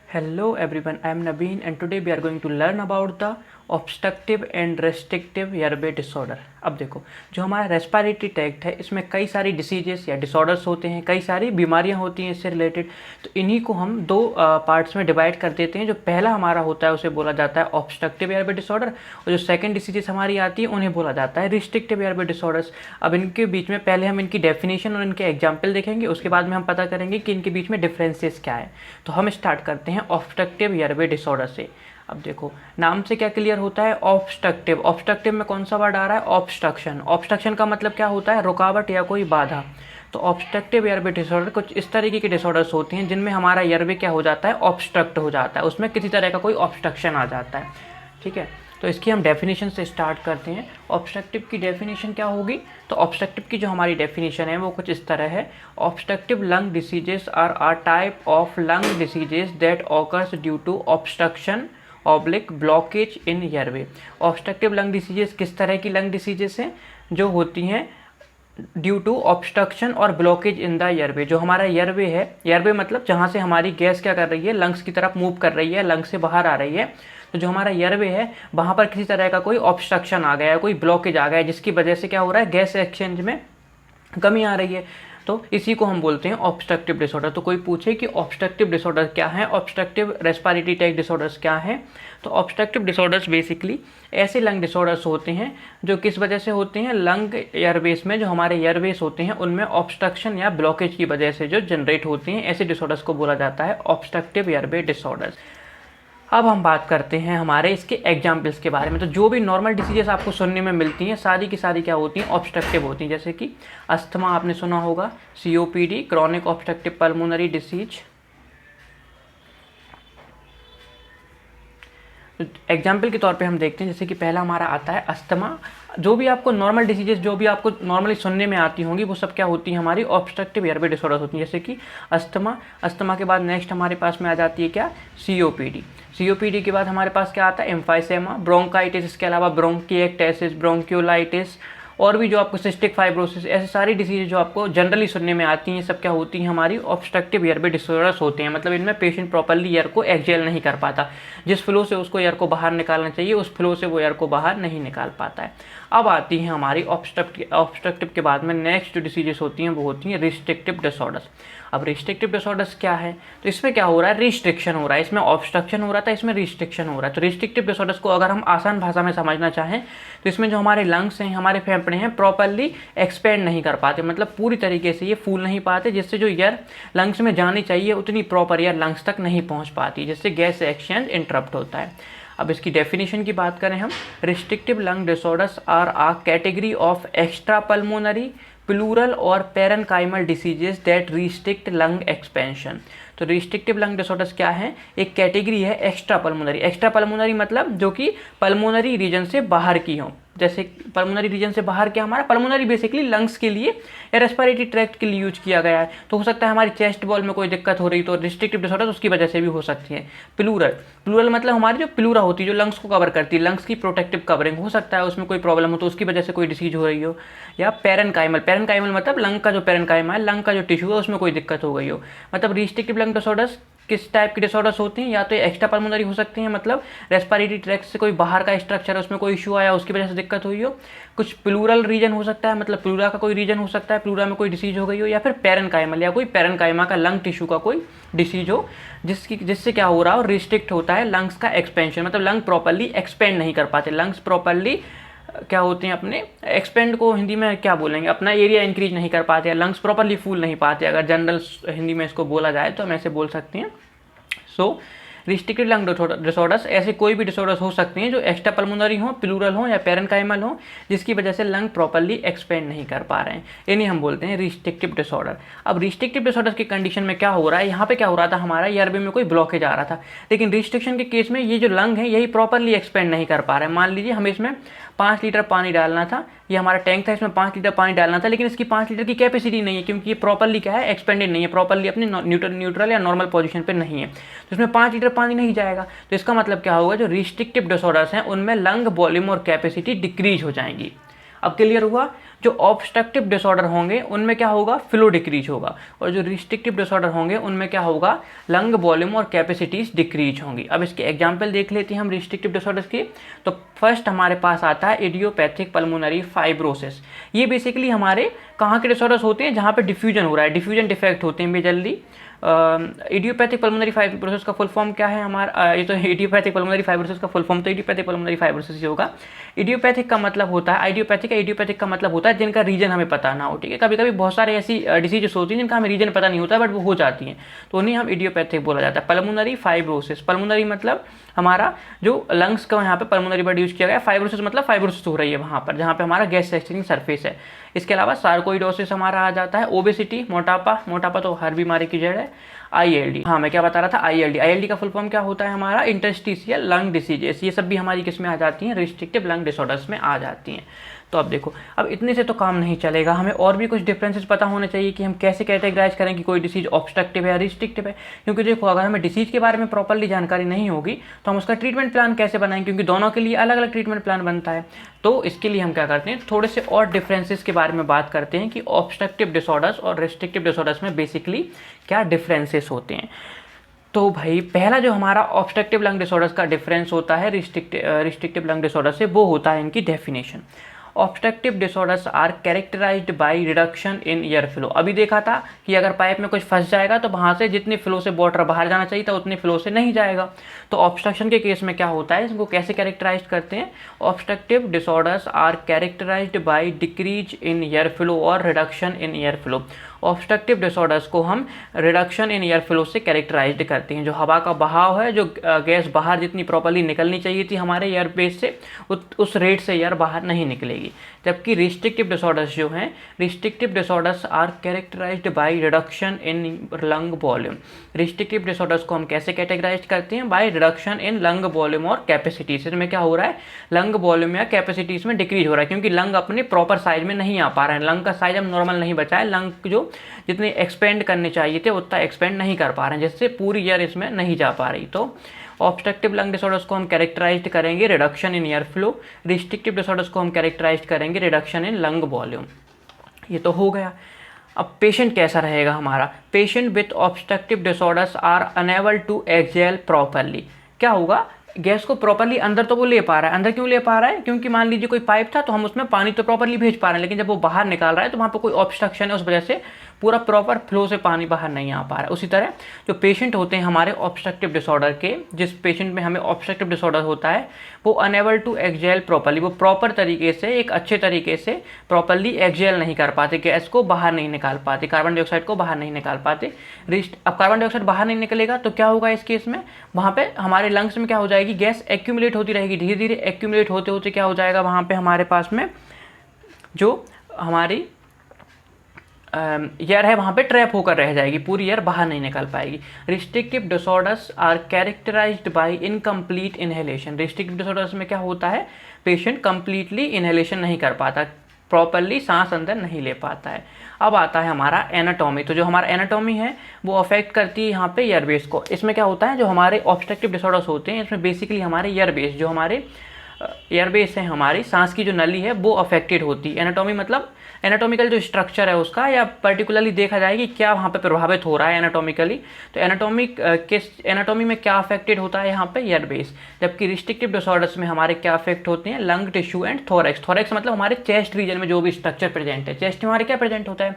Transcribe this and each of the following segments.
Hello everyone, I am Naveen and today we are going to learn about the obstructive and restrictive airway disorder। अब देखो, जो हमारा respiratory tract है इसमें कई सारी डिसीजेस या डिसऑर्डर्स होते हैं, कई सारी बीमारियां होती हैं इससे रिलेटेड। तो इन्हीं को हम दो पार्ट्स में डिवाइड कर देते हैं। जो पहला हमारा होता है उसे बोला जाता है ऑब्स्ट्रक्टिव एयरवे डिसऑर्डर, और जो सेकंड डिसीजेस हमारी आती है उन्हें बोला जाता है रिस्ट्रिक्टिव एयरवे डिसऑर्डर्स। अब इनके बीच में पहले हम इनकी डेफिनेशन और इनके एग्जाम्पल देखेंगे, उसके बाद में हम पता करेंगे कि इनके बीच में डिफरेंसेस क्या है। तो हम स्टार्ट करते हैं ऑब्स्ट्रक्टिव एयरवे डिसऑर्डर से। अब देखो, नाम से क्या क्लियर होता है, ऑब्स्ट्रक्टिव। ऑब्स्ट्रक्टिव में कौन सा वर्ड आ रहा है, ऑब्स्ट्रक्शन। ऑब्स्ट्रक्शन का मतलब क्या होता है, रुकावट या कोई बाधा। तो ऑब्स्ट्रक्टिव एयरवे डिसऑर्डर कुछ इस तरीके के डिसऑर्डर्स होते हैं जिनमें हमारा एयरवे क्या हो जाता है, ऑब्स्ट्रक्ट हो जाता है, उसमें किसी तरह का कोई ऑब्स्ट्रक्शन आ जाता है। ठीक है, तो इसकी हम डेफिनेशन से स्टार्ट करते हैं। ऑब्स्ट्रक्टिव की डेफिनेशन क्या होगी, तो ऑब्स्ट्रक्टिव की जो हमारी डेफिनेशन है वो कुछ इस तरह है। Obstructive lung diseases are a type of lung diseases that occurs due to obstruction oblique blockage in airway. Obstructive lung diseases किस तरह की लंग डिसीजेस हैं, जो होती हैं ड्यू टू ऑब्स्ट्रक्शन और ब्लॉकेज इन द एयरवे। जो हमारा एयरवे है, एयरवे मतलब जहाँ से हमारी गैस क्या कर रही है, लंग्स की तरफ मूव कर रही है, लंग्स से बाहर आ रही है। तो जो हमारा एयरवे है वहाँ पर किसी तरह का कोई ऑब्स्ट्रक्शन आ गया है, कोई ब्लॉकेज आ गया है, जिसकी वजह से क्या हो रहा है, गैस एक्सचेंज में कमी आ रही है। तो इसी को हम बोलते हैं ऑब्स्ट्रक्टिव डिसऑर्डर। तो कोई पूछे कि ऑब्स्ट्रक्टिव डिसऑर्डर क्या है, ऑब्स्ट्रक्टिव रेस्पिरेटरी ट्रैक्ट डिसऑर्डर्स क्या है, तो ऑब्स्ट्रक्टिव डिसऑर्डर्स बेसिकली ऐसे लंग डिसऑर्डर्स होते हैं जो किस वजह से होते हैं, लंग एयरवेज में जो हमारे एयरवेज होते हैं उनमें ऑब्स्ट्रक्शन या ब्लॉकेज की वजह से जो जनरेट होते हैं, ऐसे डिसऑर्डर्स को बोला जाता है ऑब्स्ट्रक्टिव एयरवे डिसऑर्डर्स। अब हम बात करते हैं हमारे इसके एग्जाम्पल्स के बारे में। तो जो भी नॉर्मल डिसीजेस आपको सुनने में मिलती हैं सारी की सारी क्या होती हैं, ऑब्स्ट्रक्टिव होती हैं। जैसे कि अस्थमा आपने सुना होगा, COPD chronic obstructive pulmonary disease. Example के तौर पे हम देखते हैं, जैसे कि पहला हमारा आता है अस्थमा। जो भी आपको नॉर्मल डिसीजेस जो भी आपको नॉर्मली सुनने में आती होंगी वो सब क्या होती हैं, हमारी ऑब्स्ट्रक्टिव एयरवे डिसऑर्डर्स होती हैं। जैसे कि अस्थमा, अस्थमा के बाद नेक्स्ट हमारे पास में आ जाती है क्या, COPD। COPD के बाद हमारे पास क्या आता है, एम्फाइसेमा, ब्रोंकाइटिस, इसके अलावा ब्रोंकिएक्टेसिस, ब्रोंक्योलाइटिस, और भी जो आपको सिस्टिक फाइब्रोसिस, ऐसी सारी डिसीज जो आपको जनरली सुनने में आती हैं, सब क्या होती हैं, हमारी ऑब्स्ट्रक्टिव एयरवे डिसऑर्डर्स होते हैं। मतलब इनमें पेशेंट प्रॉपर्ली एयर को एक्सहेल नहीं कर पाता, जिस फ्लो से उसको एयर को बाहर निकालना चाहिए उस फ्लो से वो एयर को बाहर नहीं निकाल पाता है। अब आती हैं हमारी ऑब्स्ट्रक्टिव के बाद में नेक्स्ट जो डिसीजेस होती हैं वो होती हैं रिस्ट्रिक्टिव डिसऑर्डर्स। अब रिस्ट्रिक्टिव डिसऑर्डर्स क्या है, तो इसमें क्या हो रहा है, रिस्ट्रिक्शन हो रहा है। इसमें ऑब्स्ट्रक्शन हो रहा था, इसमें रिस्ट्रिक्शन हो रहा है। तो रिस्ट्रिक्टिव डिसऑर्डर्स को अगर हम आसान भाषा में समझना चाहें तो इसमें जो हमारे लंग्स हैं, हमारे फेफड़े हैं, प्रॉपर्ली एक्सपेंड नहीं कर पाते, मतलब पूरी तरीके से ये फूल नहीं पाते, जिससे जो एयर लंग्स में जानी चाहिए उतनी प्रॉपर एयर लंग्स तक नहीं पहुँच पाती, जिससे गैस एक्सचेंज इंटरप्ट होता है। अब इसकी डेफिनेशन की बात करें हम, restrictive lung disorders are a category of extra pulmonary pleural और parenchymal diseases that restrict lung expansion. तो रिस्ट्रिक्टिव लंग डिसऑर्डर्स क्या है, एक कैटेगरी है एक्स्ट्रा पल्मोनरी। एक्स्ट्रा पल्मोनरी मतलब जो कि पल्मोनरी रीजन से बाहर की हो। जैसे पल्मोनरी रीजन से बाहर क्या, हमारा पल्मोनरी बेसिकली लंग्स के लिए या रेस्पिरेटरी ट्रैक्ट के लिए यूज किया गया है। तो हो सकता है हमारी चेस्ट वॉल में कोई दिक्कत हो रही तो रिस्ट्रिक्टिव डिसऑर्डर उसकी वजह से भी हो सकती है। प्लूरल, प्लूरल मतलब हमारी जो प्लूरा होती है जो लंग्स को कवर करती है, लंग्स की प्रोटेक्टिव कवरिंग, हो सकता है उसमें कोई प्रॉब्लम हो तो उसकी वजह से कोई डिसीज हो रही हो। या पेरेनकाइमल, पेरेनकाइमल मतलब लंग का जो पेरेनकाइमा है, लंग का जो टिश्यू है उसमें कोई दिक्कत हो गई हो। मतलब रिस्ट्रिक्टिव लंग डिसऑर्डर्स किस टाइप के डिसऑर्डर्स होते हैं, या तो एक्स्ट्रा पल्मोनरी हो सकते हैं, मतलब रेस्पिरेटरी ट्रैक्ट से कोई बाहर का स्ट्रक्चर है उसमें कोई इशू आया उसकी वजह से दिक्कत हुई हो। कुछ प्लूरल रीजन हो सकता है, मतलब प्लूरा का कोई रीजन हो सकता है, प्लूरा में कोई डिसीज हो गई हो। या फिर पेरेनकाइमल, या कोई पेरेनकाइमा का लंग टिश्यू का कोई डिसीज हो जिससे क्या हो रहा हो, रिस्ट्रिक्ट होता है लंग्स का एक्सपेंशन, मतलब लंग प्रॉपर्ली एक्सपेंड नहीं कर पाते, लंग्स प्रॉपर्ली क्या होते हैं, अपने एक्सपेंड को हिंदी में क्या बोलेंगे, अपना एरिया इंक्रीज नहीं कर पाते, लंग्स प्रॉपर्ली फूल नहीं पाते। अगर जनरल हिंदी में इसको बोला जाए तो हम ऐसे बोल सकते हैं। सो रिस्ट्रिक्टिव लंग डिसऑर्डर्स ऐसे कोई भी डिसऑर्डर्स हो सकते हैं जो एक्स्ट्रा पल्मोनरी हो, प्लूरल हो या पेरेनकाइमल हो, जिसकी वजह से लंग प्रॉपर्ली एक्सपेंड नहीं कर पा रहे हैं, इन्हें हम बोलते हैं रिस्ट्रिक्टिव डिसऑर्डर। अब रिस्ट्रिक्टिव डिसऑर्डर की कंडीशन में क्या हो रहा है, यहाँ पे क्या हो रहा था, हमारा एयरवे में कोई ब्लॉकेज आ रहा था, लेकिन रिस्ट्रिक्शन के केस में ये जो लंग है यही प्रॉपर्ली एक्सपेंड नहीं कर पा रहे हैं। मान लीजिए हमें इसमें 5 लीटर पानी डालना था, ये हमारा टैंक था, इसमें 5 लीटर पानी डालना था, लेकिन इसकी 5 लीटर की कैपेसिटी नहीं है, क्योंकि ये प्रॉपर्ली क्या है, एक्सपेंडेड नहीं है, प्रॉपर्ली अपने न्यूट्रल या नॉर्मल पोजीशन पे नहीं है, तो इसमें 5 लीटर पानी नहीं जाएगा। तो इसका मतलब क्या होगा, जो रिस्ट्रिक्टिव डिसऑर्डर्स हैं उनमें लंग वॉल्यूम और कैपेसिटी डिक्रीज हो जाएंगी। अब क्लियर हुआ। जो ऑब्स्ट्रक्टिव डिसऑर्डर होंगे उनमें क्या होगा, फ्लो डिक्रीज होगा, और जो रिस्ट्रिक्टिव डिसऑर्डर होंगे उनमें क्या होगा, लंग वॉल्यूम और कैपेसिटीज डिक्रीज होंगी। अब इसके एग्जांपल देख लेते हैं हम रिस्ट्रिक्टिव डिसऑर्डर्स के। तो फर्स्ट हमारे पास आता है इडियोपैथिक पल्मोनरी फाइब्रोसिस। ये बेसिकली हमारे कहाँ के डिसऑर्डर्स होते हैं, जहाँ पे डिफ्यूजन हो रहा है, डिफ्यूजन डिफेक्ट होते हैं मेजरली। इडियोपैथिक पल्मोनरी फाइब्रोसिस का फुल फॉर्म क्या है हमारा, ये तो इडियोपैथिक पल्मोनरी फाइब्रोसिस का फुल फॉर्म तो इडियोपैथिक पल्मोनरी फाइब्रोसिस होगा। इडियोपैथिक का मतलब होता है, इडियोपैथिक का मतलब होता है जिनका रीजन हमें पता ना हो, ठीक है। कभी कभी बहुत सारे ऐसी डिसीजेस होती हैं जिनका हमें रीजन पता नहीं होता बट वो हो जाती हैं, तो उन्हें हम इडियोपैथिक बोला जाता है। पल्मोनरी फाइब्रोसिस, पल्मोनरी मतलब हमारा जो लंग्स का यहाँ पे पल्मोनरी वर्ड यूज किया गया, फाइब्रोसिस मतलब फाइब्रोसिस हो रही है वहाँ पर जहाँ पे हमारा गैस एक्सचेंजिंग सरफेस है। इसके अलावा सार्कोइडोसिस हमारा आ जाता है, ओबेसिटी मोटापा, मोटापा तो हर बीमारी की जड़ है। आईएलडी, हाँ मैं क्या बता रहा था, आईएलडी, आईएलडी का फुल फॉर्म क्या होता है हमारा, इंटरस्टिशियल लंग डिसीजेस। ये सब भी हमारी किस में आ जाती हैं, रिस्ट्रिक्टिव लंग डिसऑर्डर्स में आ जाती हैं। तो अब देखो, अब इतने से तो काम नहीं चलेगा, हमें और भी कुछ डिफरेंसेस पता होने चाहिए कि हम कैसे कैटेगराइज करें कि कोई डिसीज ऑब्स्ट्रक्टिव है या रिस्ट्रिक्टिव है। क्योंकि देखो, अगर हमें डिसीज के बारे में प्रॉपर्ली जानकारी नहीं होगी तो हम उसका ट्रीटमेंट प्लान कैसे बनाएंगे, क्योंकि दोनों के लिए अलग अलग ट्रीटमेंट प्लान बनता है। तो इसके लिए हम क्या करते हैं, थोड़े से और डिफरेंसेस के बारे में बात करते हैं कि ऑब्स्ट्रक्टिव डिसऑर्डर्स और रिस्ट्रिक्टिव डिसऑर्डर्स में बेसिकली क्या डिफरेंसेस होते हैं। तो भाई पहला जो हमारा ऑब्स्ट्रक्टिव लंग डिसऑर्डर्स का डिफरेंस होता है रिस्ट्रिक्टिव लंग डिसऑर्डर से, वो होता है इनकी definition. Obstructive disorders are characterised by reduction in air flow. अभी देखा था कि अगर पाइप में कुछ फंस जाएगा तो वहाँ से जितने फ्लो से वाटर बाहर जाना चाहिए था उतने फ्लो से नहीं जाएगा। तो ऑब्स्ट्रक्शन के केस में क्या होता है, इसको कैसे कैरेक्टराइज करते हैं, obstructive disorders are characterised by decrease in air flow और reduction in air flow. Obstructive disorders को हम रिडक्शन इन एयर फ्लो से कैरेक्टराइज्ड करते हैं। जो हवा का बहाव है, जो गैस बाहर जितनी प्रॉपर्ली निकलनी चाहिए थी हमारे एयर बेस से, उस रेट से एयर बाहर नहीं निकलेगी। जबकि रिस्ट्रिक्टिव डिसऑर्डर्स जो हैं, restrictive disorders are characterised by reduction in lung volume. Restrictive disorders को हम कैसे कैटेगराइज करते हैं, by reduction in lung volume और कैपेसिटीज। इसमें क्या हो रहा है, लंग वॉल्यूम या कैपेसिटीज में डिक्रीज हो रहा है, क्योंकि लंग अपने प्रॉपर साइज में नहीं आ पा रहे हैं। लंग का साइज अब नॉर्मल नहीं बचा है, लंग जो जितने एक्सपेंड करने चाहिए थे उतना एक्सपेंड नहीं कर पा रहे हैं, जिससे पूरी एयर इसमें नहीं जा पा रही। तो ऑब्स्ट्रक्टिव लंग डिसऑर्डर्स को हम कैरेक्टराइज्ड करेंगे reduction in air flow, restrictive disorders को हम कैरेक्टराइज्ड करेंगे रिडक्शन इन लंग वॉल्यूम। ये तो हो गया। अब पेशेंट कैसा रहेगा हमारा, patient with obstructive disorders are unable to exhale properly. क्या होगा, गैस को प्रॉपरली अंदर तो वो ले पा रहा है, अंदर क्यों ले पा रहा है, क्योंकि मान लीजिए कोई पाइप था तो हम उसमें पानी तो प्रॉपरली भेज पा रहे हैं, लेकिन जब वो बाहर निकाल रहा है तो वहाँ पर कोई ऑब्स्ट्रक्शन है, उस वजह से पूरा प्रॉपर फ्लो से पानी बाहर नहीं आ पा रहा है। उसी तरह जो पेशेंट होते हैं हमारे ऑब्स्ट्रक्टिव डिसऑर्डर के, जिस पेशेंट में हमें ऑब्स्ट्रक्टिव डिसऑर्डर होता है, वो अनेबल टू एक्सहेल प्रॉपरली, वो प्रॉपर तरीके से, एक अच्छे तरीके से प्रॉपरली एक्सहेल नहीं कर पाते, गैस को बाहर नहीं निकाल पाते, कार्बन डाइऑक्साइड को बाहर नहीं निकाल पाते। अब कार्बन डाइऑक्साइड बाहर नहीं निकलेगा तो क्या होगा इस केस में, वहाँ पे हमारे लंग्स में क्या हो जाएगी, गैस एक्यूमुलेट होती रहेगी, धीरे धीरे एक्यूमुलेट होते होते क्या हो जाएगा, वहाँ पे हमारे पास में जो हमारी एयर है वहाँ पे ट्रैप होकर रह जाएगी, पूरी एयर बाहर नहीं निकल पाएगी। Restrictive disorders are characterised by incomplete inhalation. Restrictive disorders में क्या होता है, पेशेंट कंप्लीटली इनहेलेशन नहीं कर पाता, प्रॉपरली सांस अंदर नहीं ले पाता है। अब आता है हमारा एनाटॉमी। तो जो हमारा एनाटॉमी है वो अफेक्ट करती है यहाँ पे एयरबेस को। इसमें क्या होता है, जो हमारे ऑब्स्ट्रक्टिव डिसऑर्डर्स होते हैं इसमें बेसिकली हमारे एयरबेस, जो हमारे एयरबेस है, हमारी सांस की जो नली है वो अफेक्टेड होती है। एनाटॉमी मतलब एनाटॉमिकल जो स्ट्रक्चर है उसका, या पर्टिकुलरली देखा जाए कि क्या वहाँ पे प्रभावित हो रहा है एनाटॉमिकली। तो एनाटॉमी में क्या अफेक्टेड होता है यहाँ पे, एयरबेस। जबकि रिस्ट्रिक्टिव डिसऑर्डर्स में हमारे क्या अफेक्ट होते हैं, lung tissue and thorax. Thorax मतलब हमारे चेस्ट रीजन में जो भी स्ट्रक्चर प्रेजेंट है। चेस्ट में हमारे क्या प्रेजेंट होता है,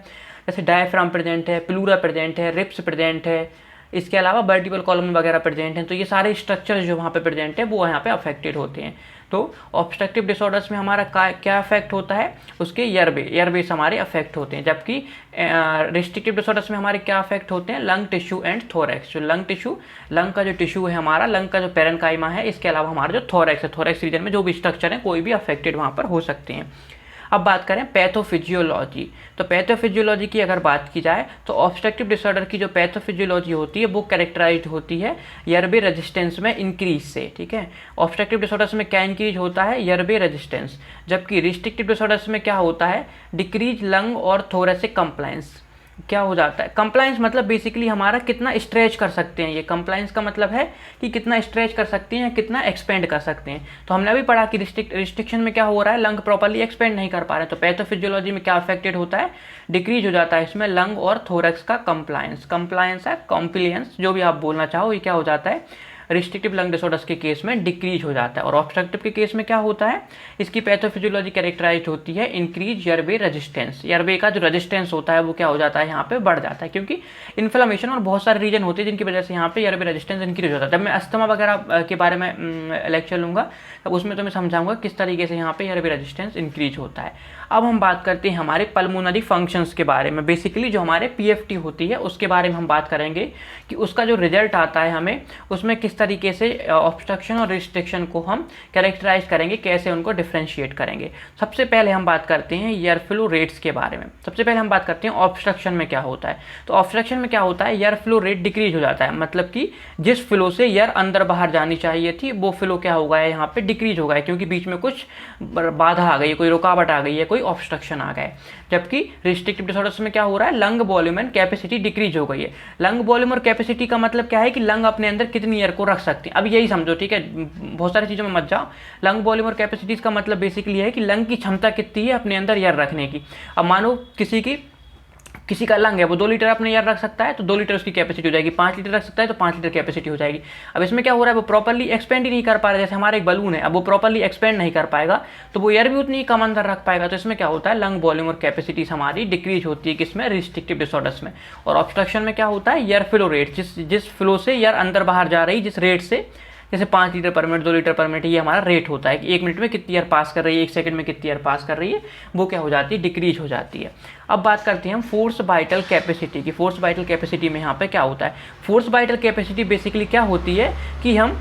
जैसे डायफ्राम प्रेजेंट है, प्लूरा प्रेजेंट है, रिप्स प्रेजेंट है, इसके अलावा वर्टिब्रल कॉलम वगैरह प्रेजेंट हैं। तो ये सारे स्ट्रक्चर जो वहाँ पे प्रेजेंट है वो यहाँ पे अफेक्टेड होते हैं। तो ऑब्स्ट्रक्टिव डिसऑर्डर्स में हमारा क्या अफेक्ट होता है, उसके एयरबेस हमारे अफेक्ट होते हैं। जबकि रिस्ट्रिक्टिव डिसऑर्डर्स में हमारे क्या अफेक्ट होते हैं, लंग टिश्यू एंड थोरैक्स। जो लंग का जो टिश्यू है हमारा, लंग का जो पेरेन्काइमा है, इसके अलावा हमारा जो थोरैक्स है, थोरैक्स रीजन में जो भी स्ट्रक्चर है कोई भी अफेक्टेड वहाँ पर हो सकते हैं। अब बात करें पैथोफिजियोलॉजी। तो पैथोफिजियोलॉजी की अगर बात की जाए तो ऑब्स्ट्रक्टिव डिसऑर्डर की जो पैथोफिजियोलॉजी होती है वो कैरेक्टराइज्ड होती है एयरवे रेजिस्टेंस में इंक्रीज से। ठीक है, ऑब्स्ट्रक्टिव डिसऑर्डर्स में क्या इंक्रीज होता है, एयरवे रेजिस्टेंस। जबकि रिस्ट्रिक्टिव डिसऑर्डर्स में क्या होता है, डिक्रीज लंग और थोरेसिक कंप्लायंस। क्या हो जाता है, कंप्लायंस मतलब बेसिकली हमारा कितना स्ट्रेच कर सकते हैं। ये कंप्लायंस का मतलब है कि कितना स्ट्रेच कर सकते हैं या कितना एक्सपेंड कर सकते हैं। तो हमने अभी पढ़ा कि रिस्ट्रिक्शन में क्या हो रहा है, लंग प्रॉपर्ली एक्सपेंड नहीं कर पा रहे हैं। तो पैथोफिजियोलॉजी में क्या अफेक्टेड होता है, डिक्रीज हो जाता है इसमें लंग और थोरैक्स का कंप्लायंस। कंप्लायंस है कॉम्प्लियंस, जो भी आप बोलना चाहो, ये क्या हो जाता है, रिस्ट्रिक्टिव लंग डिसऑर्डर्स के केस में डिक्रीज हो जाता है। और ऑब्स्ट्रक्टिव के केस में क्या होता है, इसकी पैथोफिजियोलॉजी कैरेक्टराइज होती है इंक्रीज एयरवे रेजिस्टेंस। एयरवे का जो रेजिस्टेंस होता है वो क्या हो जाता है, यहाँ पे बढ़ जाता है, क्योंकि इन्फ्लेमेशन और बहुत सारे रीजन होते हैं जिनकी वजह से यहाँ पे एयरवे रेजिस्टेंस इंक्रीज हो जाता है। जब मैं अस्थमा वगैरह के बारे में लेक्चर लूंगा तब उसमें तो मैं समझाऊंगा किस तरीके से यहाँ पे एयरवे रेजिस्टेंस इंक्रीज होता है। अब हम बात करते हैं हमारे पल्मोनरी फंक्शंस के बारे में। बेसिकली जो हमारे पीएफटी होती है उसके बारे में हम बात करेंगे कि उसका जो रिजल्ट आता है हमें, उसमें किस तरीके से ऑब्स्ट्रक्शन और रिस्ट्रिक्शन को हम कैरेक्टराइज करेंगे, कैसे उनको डिफ्रेंशिएट करेंगे। सबसे पहले हम बात करते हैं एयर फ्लो रेट्स के बारे में। सबसे पहले हम बात करते हैं ऑब्स्ट्रक्शन में क्या होता है। तो ऑब्स्ट्रक्शन में क्या होता है, एयर फ्लो रेट डिक्रीज हो जाता है, मतलब कि जिस फ्लो से एयर अंदर बाहर जानी चाहिए थी वो फ्लो क्या हो गया है, यहाँ पे डिक्रीज हो गया है, क्योंकि बीच में कुछ बाधा आ गई है, कोई रुकावट आ गई है, कोई ऑब्स्ट्रक्शन आ गया है। जबकि रिस्ट्रिक्टिव डिसऑर्डर्स में क्या हो रहा है, lung volume and capacity decrease हो गई है। लंग वॉल्यूम और कैपेसिटी का मतलब क्या है कि लंग अपने अंदर कितनी एयर को रख सकते हैं। अब यही समझो, ठीक है, बहुत सारी चीज़ों में मत जाओ। लंग वॉल्यूम और कैपेसिटीज का मतलब बेसिकली है कि लंग की क्षमता कितनी है अपने अंदर एयर रखने की। अब मानो किसी का लंग है, वो 2 लीटर अपने एयर रख सकता है तो 2 लीटर उसकी कैपेसिटी हो जाएगी। 5 लीटर रख सकता है तो 5 लीटर कैपेसिटी हो जाएगी। अब इसमें क्या हो रहा है, वो प्रॉपर्ली एक्सपेंड ही नहीं कर पा रहा है। जैसे हमारा एक बलून है, अब वो प्रॉपर्ली एक्सपेंड नहीं कर पाएगा तो वो एयर भी उतनी कम अंदर रख पाएगा। तो इसमें क्या होता है, लंग वॉल्यूम और कैपेसिटीज हमारी डिक्रीज होती है, किसमें, रिस्ट्रिक्टिव डिसऑर्डर्स में। और ऑब्स्ट्रक्शन में क्या होता है, एयर फ्लो रेट, जिस फ्लो से एयर अंदर बाहर जा रही, जिस रेट से, जैसे 5 लीटर पर मिनट, 2 लीटर पर मिनट, ये हमारा रेट होता है कि 1 मिनट में कितनी एयर पास कर रही है, 1 सेकंड में कितनी एयर पास कर रही है, वो क्या हो जाती है, डिक्रीज हो जाती है। अब बात करते हैं हम फोर्स वाइटल कैपेसिटी की। फोर्स वाइटल कैपेसिटी में यहाँ पे क्या होता है, फोर्स वाइटल कैपेसिटी बेसिकली क्या होती है कि हम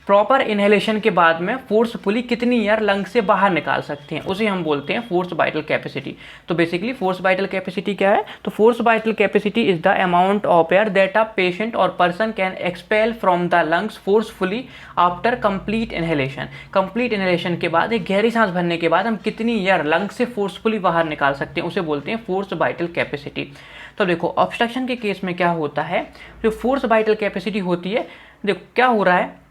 प्रॉपर इनहेलेशन के बाद में फोर्सफुली कितनी एयर लंग से बाहर निकाल सकते हैं, उसे हम बोलते हैं फोर्स वाइटल कैपेसिटी। तो बेसिकली फोर्स वाइटल कैपेसिटी क्या है, तो force vital capacity is the amount of air that a patient or person can expel from the lungs forcefully after complete inhalation. Complete inhalation के बाद, एक गहरी सांस भरने के बाद हम कितनी एयर लंग से फोर्सफुली बाहर निकाल सकते हैं, उसे बोलते हैं फोर्स वाइटल कैपेसिटी। तो देखो ऑब्स्ट्रक्शन के केस में क्या होता है, जो फोर्स वाइटल कैपेसिटी होती है, देखो क्या हो रहा है,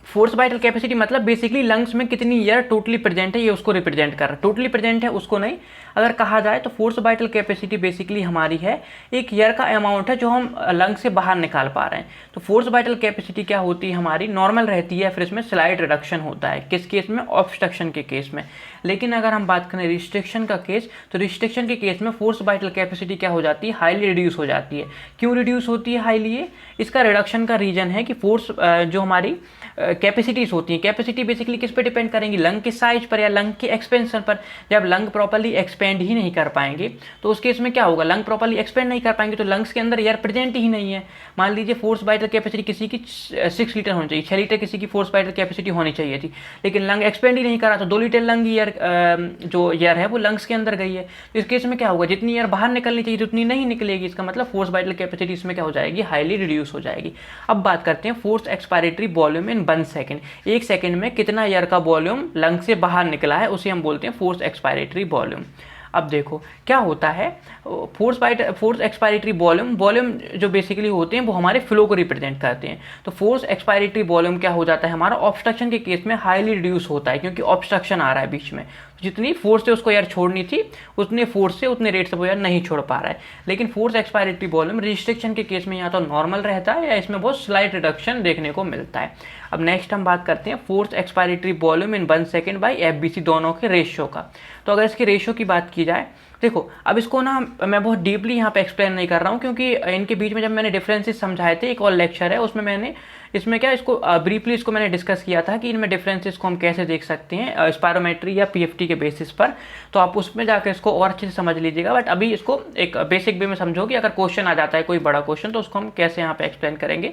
फोर्स वाइटल कैपेसिटी मतलब बेसिकली लंग्स में कितनी एयर टोटली प्रेजेंट है, ये उसको रिप्रेजेंट कर रहा है। टोटली प्रेजेंट है उसको नहीं, अगर कहा जाए तो फोर्स वाइटल कैपेसिटी बेसिकली हमारी है एक एयर का अमाउंट है जो हम लंग से बाहर निकाल पा रहे हैं। तो फोर्स वाइटल कैपेसिटी क्या होती है हमारी, नॉर्मल रहती है, फिर इसमें स्लाइड रिडक्शन होता है, किस केस में, ऑब्स्ट्रक्शन के केस में। लेकिन अगर हम बात करें रिस्ट्रिक्शन का केस, तो रिस्ट्रिक्शन के केस में फोर्स वाइटल कैपेसिटी क्या हो जाती है, हाईली रिड्यूस हो जाती है। क्यों रिड्यूस होती है हाईली, इसका रिडक्शन का रीजन है कि फोर्स जो हमारी कैपेसिटीज होती हैं, कैपेसिटी बेसिकली किस पे डिपेंड करेंगी, लंग के साइज पर या लंग के एक्सपेंशन पर। जब लंग प्रॉपर्ली एक्सपेंड ही नहीं कर पाएंगे तो उस केस में क्या होगा, लंग प्रॉपर्ली एक्सपेंड नहीं कर पाएंगे तो लंग्स के अंदर एयर प्रेजेंट ही नहीं है। मान लीजिए फोर्स वाइटल कैपेसिटी किसी की 6 लीटर होनी चाहिए, 6 लीटर किसी की फोर्स वाइटल कैपेसिटी होनी चाहिए थी, लेकिन लंग एक्सपेंड ही नहीं करा तो 2 लीटर लंग एयर जो एयर है वो लंग्स के अंदर गई है। तो इस केस में क्या होगा, जितनी एयर बाहर निकलनी चाहिए उतनी नहीं निकलेगी, इसका मतलब फोर्स वाइटल कैपेसिटी इसमें क्या हो जाएगी, हाईली रिड्यूस हो जाएगी। अब बात करते हैं force expiratory volume in 1 second. 1 second में कितना एयर का वॉल्यूम लंग से बाहर निकला है उसे हम बोलते हैं फोर्स एक्सपायरेटरी वॉल्यूम। अब देखो क्या होता है, फोर्स एक्सपायरेटरी वॉल्यूम जो बेसिकली होते हैं वो हमारे फ्लो को रिप्रेजेंट करते हैं। तो फोर्स एक्सपायरेटरी वॉल्यूम क्या हो जाता है हमारा, ऑब्स्ट्रक्शन के केस में हाईली रिड्यूस होता है, क्योंकि ऑब्स्ट्रक्शन आ रहा है बीच में, जितनी फोर्स से उसको एयर छोड़नी थी उतने फोर्स से उतने रेट से वो एयर नहीं छोड़ पा रहा है। लेकिन फोर्स एक्सपायरेटरी वॉल्यूम रिस्ट्रिक्शन के केस में या तो नॉर्मल रहता है या इसमें बहुत स्लाइट रिडक्शन देखने को मिलता है। अब नेक्स्ट हम बात करते हैं force expiratory volume in 1 second by FVC, दोनों के रेशियो का। तो अगर इसके रेशियो की बात की जाए, देखो अब इसको ना मैं बहुत डीपली यहाँ पे एक्सप्लेन नहीं कर रहा हूँ, क्योंकि इनके बीच में जब मैंने डिफरेंसेस समझाए थे, एक और लेक्चर है उसमें मैंने इसमें क्या इसको ब्रीफली इसको मैंने डिस्कस किया था कि इनमें डिफरेंसेस को हम कैसे देख सकते हैं स्पायरोमेट्री या पीएफटी के बेसिस पर। तो आप उसमें जाकर इसको और अच्छे से समझ लीजिएगा, बट अभी इसको एक बेसिक वे में समझोगे। अगर क्वेश्चन आ जाता है कोई बड़ा क्वेश्चन तो उसको हम कैसे यहाँ पे एक्सप्लेन करेंगे।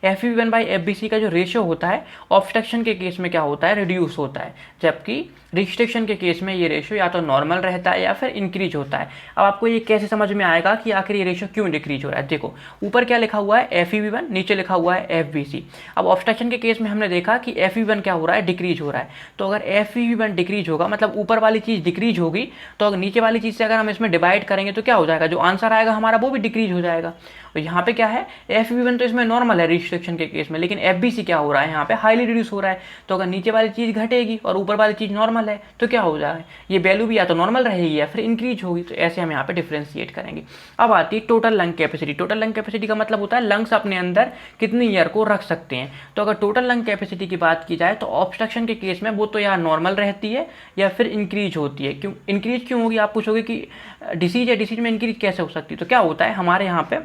FeV1 बाई FBC का जो रेशियो होता है ऑब्स्ट्रक्शन के केस में क्या होता है, रिड्यूस होता है, जबकि रिस्ट्रिक्शन के केस में ये रेशियो या तो नॉर्मल रहता है या फिर इंक्रीज होता है। अब आपको ये कैसे समझ में आएगा कि आखिर ये रेशियो क्यों डिक्रीज हो रहा है। देखो ऊपर क्या लिखा हुआ है, FeV1, नीचे लिखा हुआ है FBC। थी। अब ऑब्स्ट्रक्शन के केस में हमने देखा कि FEV1 क्या हो रहा है, डिक्रीज हो रहा है। तो अगर FEV1 डिक्रीज होगा मतलब ऊपर वाली चीज़ डिक्रीज होगी, तो अगर नीचे वाली चीज़ से अगर हम इसमें डिवाइड करेंगे तो क्या हो जाएगा, जो आंसर आएगा हमारा वो भी डिक्रीज हो जाएगा। तो यहाँ पे क्या है, FEV1 तो इसमें नॉर्मल है रिस्ट्रिक्शन के केस में, लेकिन FBC क्या हो रहा है, यहाँ पे हाईली रिड्यूस हो रहा है। तो अगर नीचे वाली चीज़ घटेगी और ऊपर वाली चीज़ नॉर्मल है तो क्या हो जाएगा, ये वैल्यू भी या तो नॉर्मल रहेगी या फिर इंक्रीज होगी। तो ऐसे हम यहाँ पे डिफ्रेंशिएट करेंगे। अब आती है total lung capacity. Total lung capacity का मतलब होता है लंग्स अपने अंदर कितनी एयर को रख सकते हैं। तो अगर टोटल लंग कैपेसिटी की बात की जाए तो ऑब्स्ट्रक्शन के केस में वो तो यार नॉर्मल रहती है या फिर इंक्रीज होती है। क्यों इंक्रीज क्यों होगी, आप पूछोगे कि डिसीज है, डिसीज में इंक्रीज कैसे हो सकती है। तो क्या होता है हमारे यहाँ पे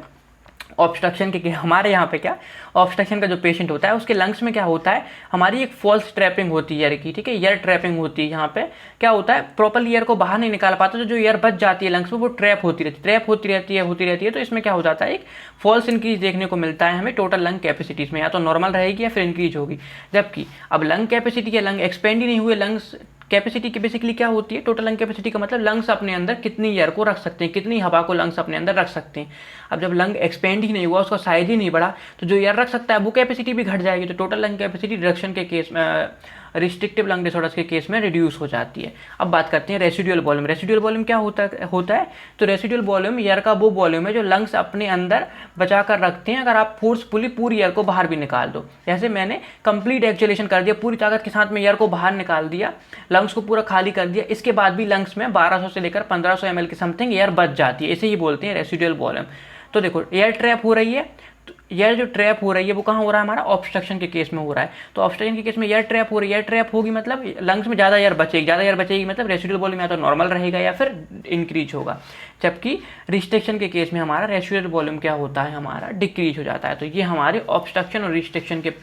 ऑब्स्ट्रक्शन के हमारे यहाँ पे क्या ऑब्स्ट्रक्शन का जो पेशेंट होता है उसके लंग्स में क्या होता है, हमारी एक फॉल्स ट्रैपिंग होती है एयर की, ठीक है, एयर ट्रैपिंग होती है। यहाँ पे क्या होता है, प्रॉपरली एयर को बाहर नहीं निकाल पाता, तो जो एयर बच जाती है लंग्स में वो ट्रैप होती रहती है। तो इसमें क्या हो जाता है, एक फॉल्स इंक्रीज देखने को मिलता है हमें टोटल लंग कैपेसिटीज में, या तो नॉर्मल रहेगी या फिर इंक्रीज होगी। जबकि अब लंग कैपेसिटी या लंग एक्सपेंड ही नहीं हुए, लंग्स कैपेसिटी की बेसिकली क्या होती है, टोटल लंग कैपेसिटी का मतलब लंग्स अपने अंदर कितनी एयर को रख सकते हैं, कितनी हवा को लंग्स अपने अंदर रख सकते हैं। अब जब लंग एक्सपेंड ही नहीं हुआ, उसका साइज ही नहीं बढ़ा, तो जो एयर रख सकता है वो कैपेसिटी भी घट जाएगी। तो टोटल लंग कैपेसिटी रिडक्शन के केस में, रिस्ट्रिक्टिव लंग डिसऑर्डर्स के केस में रिड्यूस हो जाती है। अब बात करते हैं रेसिडुअल वॉल्यूम। रेसिडुअल वॉल्यूम क्या होता है, तो रेसिडुअल वॉल्यूम एयर का वो वॉल्यूम है जो लंग्स अपने अंदर बचा कर रखते हैं अगर आप फोर्सफुली पूरी एयर को बाहर भी निकाल दो। जैसे मैंने कंप्लीट एक्सहेलेशन कर दिया, पूरी ताकत के साथ में एयर को बाहर निकाल दिया, लंग्स को पूरा खाली कर दिया, इसके बाद भी लंग्स में 1200 से लेकर 1500 ml की समथिंग एयर बच जाती है, इसे ही बोलते हैं रेसिडुअल वॉल्यूम। तो देखो एयर ट्रैप हो रही है, तो एयर जो ट्रैप हो रही है वो कहाँ हो रहा है, हमारा ऑब्स्ट्रक्शन के केस में हो रहा है। तो ऑब्स्ट्रक्शन के केस में एयर ट्रैप हो रही है, एयर ट्रैप होगी मतलब लंग्स में ज़्यादा एयर बचेगी मतलब रेसिडुअल वॉल्यूम या तो नॉर्मल रहेगा या फिर इंक्रीज होगा। जबकि रिस्ट्रिक्शन के केस में हमारा रेसिडुअल वॉल्यूम क्या होता है, हमारा डिक्रीज हो जाता है। तो ये हमारे ऑब्स्ट्रक्शन और रिस्ट्रिक्शन के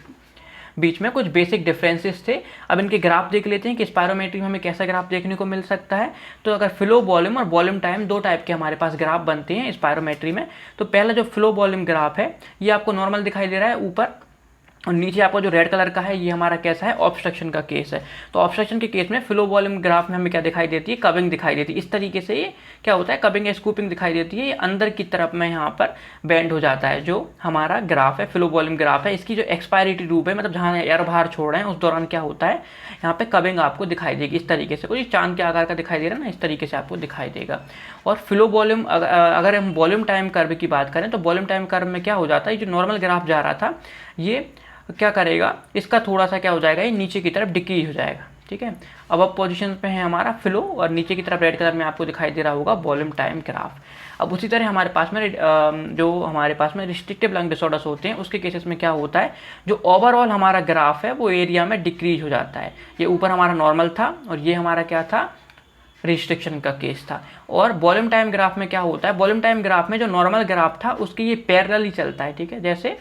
बीच में कुछ बेसिक डिफरेंसेस थे। अब इनके ग्राफ देख लेते हैं कि स्पायरोमेट्री में हमें कैसा ग्राफ देखने को मिल सकता है। तो अगर फ्लो वॉल्यूम और वॉल्यूम टाइम दो टाइप के हमारे पास ग्राफ बनते हैं स्पायरोमेट्री में। तो पहला जो फ्लो वॉल्यूम ग्राफ है ये आपको नॉर्मल दिखाई दे रहा है ऊपर, और नीचे आपको जो रेड कलर का है ये हमारा कैसा है, ऑब्स्ट्रक्शन का केस है। तो ऑब्स्ट्रक्शन के केस में फ्लो वॉल्यूम ग्राफ में हमें क्या दिखाई देती है, कविंग दिखाई देती है। इस तरीके से ये क्या होता है, कविंग या स्कूपिंग दिखाई देती है, ये अंदर की तरफ में यहाँ पर बेंड हो जाता है। जो हमारा ग्राफ है फ्लो वॉल्यूम ग्राफ है, इसकी जो एक्सपायरेटरी रूप है मतलब जहाँ एयर बाहर छोड़ रहे हैं उस दौरान क्या होता है, यहाँ पे कविंग आपको दिखाई देगी इस तरीके से, कुछ चांद के आकार का दिखाई दे रहा है ना, इस तरीके से आपको दिखाई देगा। और फ्लो वॉल्यूम अगर हम वॉल्यूम टाइम कर्व की बात करें तो वॉल्यूम टाइम कर्व में क्या हो जाता है, जो नॉर्मल ग्राफ जा रहा था ये क्या करेगा, इसका थोड़ा सा क्या हो जाएगा, ये नीचे की तरफ डिक्रीज हो जाएगा, ठीक है। अब पोजीशन पे है हमारा फ्लो और नीचे की तरफ रेड कलर में आपको दिखाई दे रहा होगा वॉल्यूम टाइम ग्राफ। अब उसी तरह हमारे पास में जो हमारे पास में रिस्ट्रिक्टिव लंग डिसऑर्डर्स होते हैं उसके केसेस में क्या होता है, जो ओवरऑल हमारा ग्राफ है वो एरिया में डिक्रीज हो जाता है। ये ऊपर हमारा नॉर्मल था और ये हमारा क्या था, रिस्ट्रिक्शन का केस था। और वॉल्यूम टाइम ग्राफ में क्या होता है, वॉल्यूम टाइम ग्राफ में जो नॉर्मल ग्राफ था उसकी ये पैरेलल ही चलता है, ठीक है। जैसे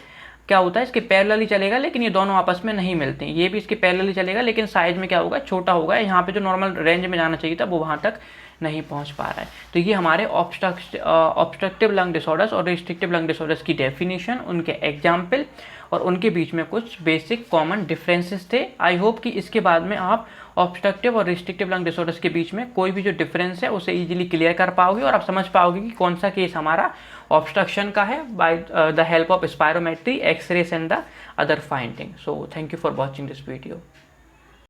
क्या होता है, इसके पैरेलल ही चलेगा लेकिन ये दोनों आपस में नहीं मिलते हैं, ये भी इसके पैरेलल ही चलेगा लेकिन साइज में क्या होगा, छोटा होगा। यहाँ पे जो नॉर्मल रेंज में जाना चाहिए था वो वहाँ तक नहीं पहुँच पा रहा है। तो ये हमारे ऑब्स्ट्रक्टिव लंग डिसऑर्डर्स और रिस्ट्रिक्टिव लंग डिसऑर्डर्स की डेफिनेशन, उनके एग्जाम्पल और उनके बीच में कुछ बेसिक कॉमन डिफरेंसेस थे। आई होप कि इसके बाद में आप ऑब्स्ट्रक्टिव और रिस्ट्रिक्टिव लंग डिसऑर्डर्स के बीच में कोई भी जो डिफरेंस है उसे इजीली क्लियर कर पाओगे और आप समझ पाओगे कि कौन सा केस हमारा ऑब्स्ट्रक्शन का है by the help of spirometry, X-rays and the other finding. So thank you for watching this video.